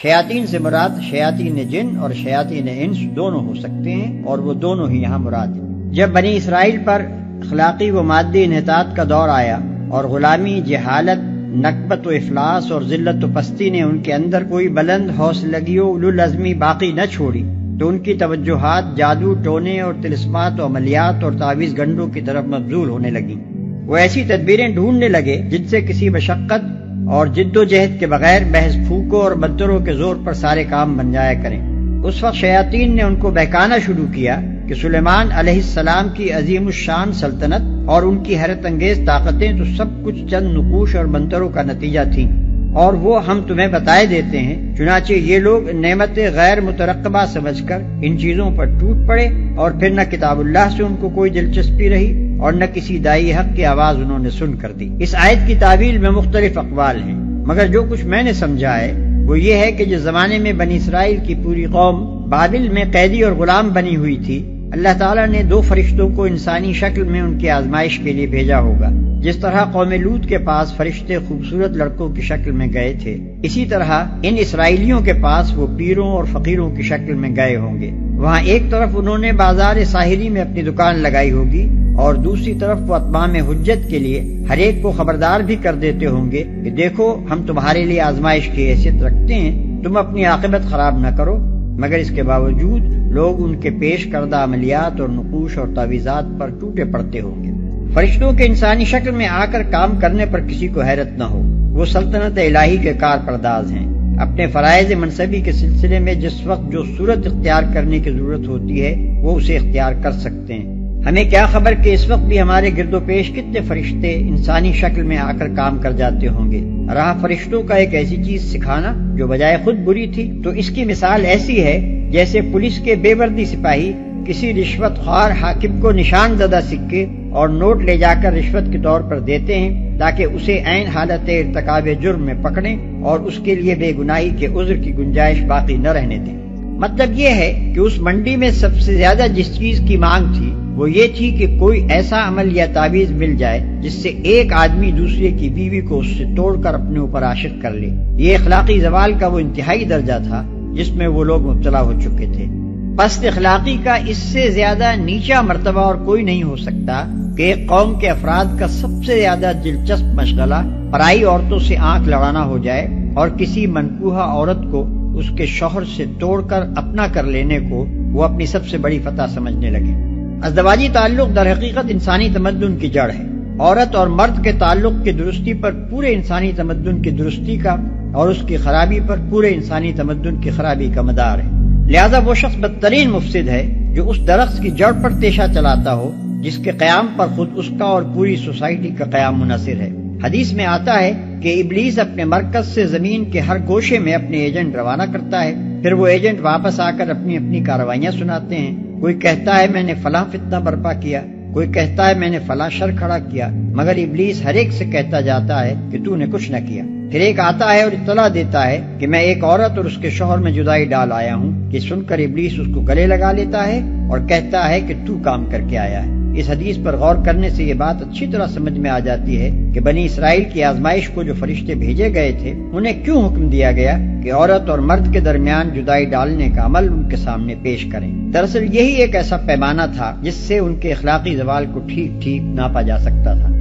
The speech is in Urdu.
شیاطین سے مراد شیاطین جن اور شیاطین انس دونوں ہو سکتے ہیں، اور وہ دونوں ہی یہاں مراد ہیں۔ جب بنی اسرائیل پر اخلاقی و مادی انحطاط کا دور آیا اور غلامی، جہالت، نکبت و افلاس اور ذلت و پستی نے ان کے اندر کوئی بلند حوصلگی و اولو العزمی باقی نہ چھوڑی، تو ان کی توجہات جادو، ٹونے اور طلسمات و عملیات اور تعویذ گنڈوں کی طرف مبذول ہونے لگیں۔ وہ ایسی تدبیریں ڈھونڈنے لگے جن سے کسی مشقت اور جد و جہد کے بغیر محض پھونکوں اور منتروں کے زور پر سارے کام بن جایا کریں۔ اس وقت شیاطین نے ان کو بہکانا شروع کیا کہ سلیمان علیہ السلام کی عظیم الشان سلطنت اور ان کی حیرت انگیز طاقتیں تو سب کچھ چند نقوش اور منتروں کا نتیجہ تھیں، اور وہ ہم تمہیں بتائے دیتے ہیں۔ چنانچہ یہ لوگ نعمت غیر مترقبہ سمجھ کر ان چیزوں پر ٹوٹ پڑے، اور پھر نہ کتاب اللہ سے ان کو کوئی دلچسپی رہی اور نہ کسی دائی حق کی آواز انہوں نے سن کر دی۔ اس آیت کی تعویل میں مختلف اقوال ہیں، مگر جو کچھ میں نے سمجھا ہے وہ یہ ہے کہ جس زمانے میں بنی اسرائیل کی پوری قوم بابل میں قیدی اور غلام بنی ہوئی تھی، اللہ تعالیٰ نے 2 فرشتوں کو انسانی شکل میں ان کی آزمائش کے لیے بھیجا ہوگا۔ جس طرح قوم لوط کے پاس فرشتے خوبصورت لڑکوں کی شکل میں گئے تھے، اسی طرح ان اسرائیلیوں کے پاس وہ پیروں اور فقیروں کی شکل میں گئے ہوں گے۔ وہاں ایک طرف انہوں نے بازار ساحری میں اپنی دکان لگائی ہوگی، اور دوسری طرف وہ اتمام حجت کے لیے ہر ایک کو خبردار بھی کر دیتے ہوں گے کہ دیکھو ہم تمہارے لیے آزمائش کی حیثیت رکھتے ہیں، تم اپنی عاقبت خراب نہ کرو۔ مگر اس کے باوجود لوگ ان کے پیش کردہ عملیات اور نقوش اور تعویذات پر ٹوٹے پڑتے ہوں گے۔ فرشتوں کے انسانی شکل میں آ کر کام کرنے پر کسی کو حیرت نہ ہو، وہ سلطنت الہی کے کار پرداز ہیں۔ اپنے فرائض منصبی کے سلسلے میں جس وقت جو صورت اختیار کرنے کی ضرورت ہوتی ہے وہ اسے اختیار کر سکتے ہیں۔ ہمیں کیا خبر کہ اس وقت بھی ہمارے گرد و پیش کتنے فرشتے انسانی شکل میں آ کر کام کر جاتے ہوں گے۔ رہا فرشتوں کا ایک ایسی چیز سکھانا جو بجائے خود بری تھی، تو اس کی مثال ایسی ہے جیسے پولیس کے بے وردی سپاہی کسی رشوت خوار حاکم کو نشان زدہ سکے اور نوٹ لے جا کر رشوت کے طور پر دیتے ہیں تاکہ اسے عین حالت ارتکاب جرم میں پکڑیں اور اس کے لیے بے گناہی کے عذر کی گنجائش باقی نہ رہنے دیں۔ مطلب یہ ہے کہ اس منڈی میں سب سے زیادہ جس چیز کی مانگ تھی وہ یہ تھی کہ کوئی ایسا عمل یا تعویذ مل جائے جس سے ایک آدمی دوسرے کی بیوی کو اس سے توڑ کر اپنے اوپر عاشق کر لے۔ یہ اخلاقی زوال کا وہ انتہائی درجہ تھا جس میں وہ لوگ مبتلا ہو چکے تھے۔ پست اخلاقی کا اس سے زیادہ نیچا مرتبہ اور کوئی نہیں ہو سکتا کہ ایک قوم کے افراد کا سب سے زیادہ دلچسپ مشغلہ پرائی عورتوں سے آنکھ لڑانا ہو جائے اور کسی منکوحہ عورت کو اس کے شوہر سے توڑ کر اپنا کر لینے کو وہ اپنی سب سے بڑی فتح سمجھنے لگے۔ ازدواجی تعلق در حقیقت انسانی تمدن کی جڑ ہے۔ عورت اور مرد کے تعلق کی درستی پر پورے انسانی تمدن کی درستی کا اور اس کی خرابی پر پورے انسانی تمدن کی خرابی کا مدار ہے۔ لہذا وہ شخص بدترین مفسد ہے جو اس درخت کی جڑ پر تیشہ چلاتا ہو جس کے قیام پر خود اس کا اور پوری سوسائٹی کا قیام منحصر ہے۔ حدیث میں آتا ہے کہ ابلیس اپنے مرکز سے زمین کے ہر گوشے میں اپنے ایجنٹ روانہ کرتا ہے، پھر وہ ایجنٹ واپس آ کر اپنی اپنی کارروائیاں سناتے ہیں۔ کوئی کہتا ہے میں نے فلاں فتنہ برپا کیا، کوئی کہتا ہے میں نے فلاں شر کھڑا کیا، مگر ابلیس ہر ایک سے کہتا جاتا ہے کہ تو نے کچھ نہ کیا۔ پھر ایک آتا ہے اور اطلاع دیتا ہے کہ میں ایک عورت اور اس کے شوہر میں جدائی ڈال آیا ہوں، کہ سن کر ابلیس اس کو گلے لگا لیتا ہے اور کہتا ہے کہ تو کام کر کے آیا ہے۔ اس حدیث پر غور کرنے سے یہ بات اچھی طرح سمجھ میں آ جاتی ہے کہ بنی اسرائیل کی آزمائش کو جو فرشتے بھیجے گئے تھے انہیں کیوں حکم دیا گیا کہ عورت اور مرد کے درمیان جدائی ڈالنے کا عمل ان کے سامنے پیش کریں۔ دراصل یہی ایک ایسا پیمانہ تھا جس سے ان کے اخلاقی زوال کو ٹھیک ٹھیک ناپا جا سکتا تھا۔